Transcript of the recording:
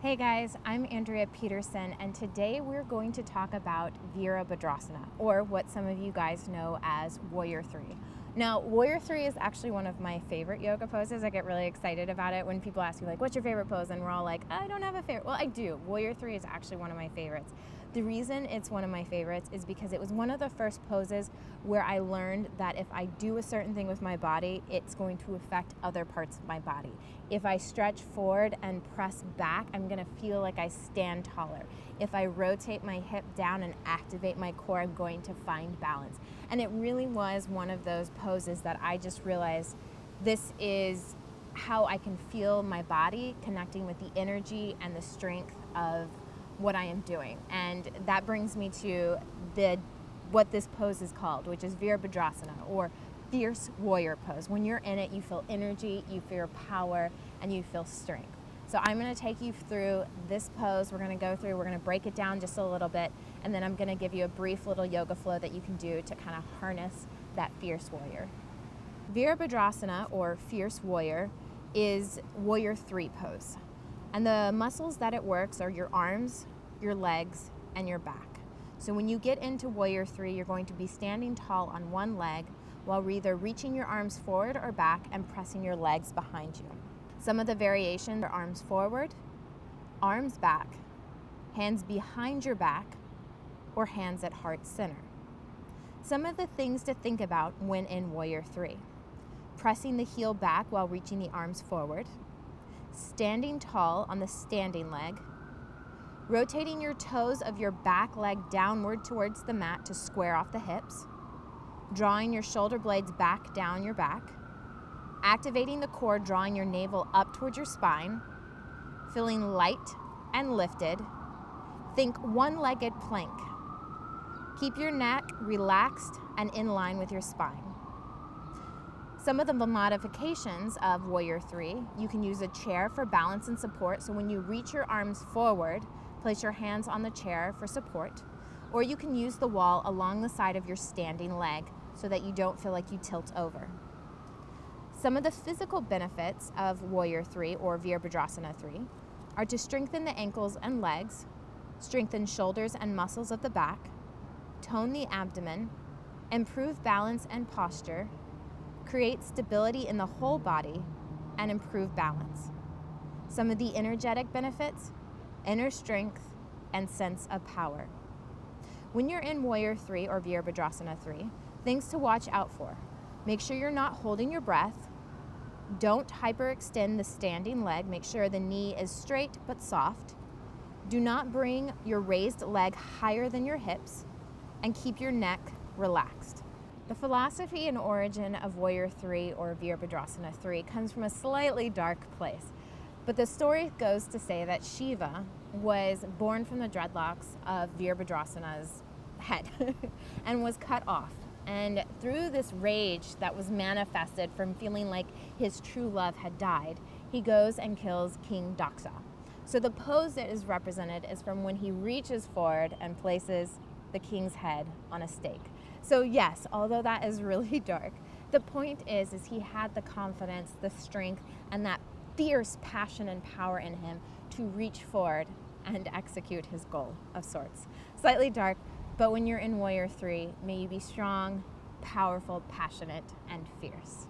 Hey guys, I'm Andrea Peterson, and today we're going to talk about Virabhadrasana, or what some of you guys know as Warrior 3. Now, Warrior 3 is actually one of my favorite yoga poses. I get really excited about it when people ask me, like, what's your favorite pose? And we're all like, I don't have a favorite. Well, I do. Warrior 3 is actually one of my favorites. The reason it's one of my favorites is because it was one of the first poses where I learned that if I do a certain thing with my body, it's going to affect other parts of my body. If I stretch forward and press back, I'm going to feel like I stand taller. If I rotate my hip down and activate my core, I'm going to find balance. And it really was one of those poses that I just realized this is how I can feel my body connecting with the energy and the strength of what I am doing. And that brings me to what this pose is called, which is Virabhadrasana, or fierce warrior pose. When you're in it, you feel energy, you feel power, and you feel strength. So I'm going to take you through this pose. We're going to break it down just a little bit, and then I'm going to give you a brief little yoga flow that you can do to kind of harness that fierce warrior. Virabhadrasana, or fierce warrior, is Warrior 3 pose. And the muscles that it works are your arms, your legs, and your back. So when you get into Warrior 3, you're going to be standing tall on one leg while either reaching your arms forward or back and pressing your legs behind you. Some of the variations are arms forward, arms back, hands behind your back, or hands at heart center. Some of the things to think about when in Warrior 3. Pressing the heel back while reaching the arms forward, standing tall on the standing leg, rotating your toes of your back leg downward towards the mat to square off the hips, drawing your shoulder blades back down your back, activating the core, drawing your navel up towards your spine, feeling light and lifted. Think one-legged plank. Keep your neck relaxed and in line with your spine. Some of the modifications of Warrior 3, you can use a chair for balance and support. So when you reach your arms forward, place your hands on the chair for support. Or you can use the wall along the side of your standing leg so that you don't feel like you tilt over. Some of the physical benefits of Warrior 3, or Virabhadrasana 3, are to strengthen the ankles and legs, strengthen shoulders and muscles of the back, tone the abdomen, improve balance and posture, create stability in the whole body, and improve balance. Some of the energetic benefits: inner strength and sense of power. When you're in Warrior 3 or Virabhadrasana 3, things to watch out for. Make sure you're not holding your breath. Don't hyperextend the standing leg. Make sure the knee is straight but soft. Do not bring your raised leg higher than your hips, and keep your neck relaxed. The philosophy and origin of Warrior 3 or Virabhadrasana 3 comes from a slightly dark place. But the story goes to say that Shiva was born from the dreadlocks of Virabhadrasana's head and was cut off. And through this rage that was manifested from feeling like his true love had died, he goes and kills King Daksa. So the pose that is represented is from when he reaches forward and places the king's head on a stake. So yes, although that is really dark, the point is he had the confidence, the strength, and that fierce passion and power in him to reach forward and execute his goal of sorts. Slightly dark, but when you're in Warrior 3, may you be strong, powerful, passionate, and fierce.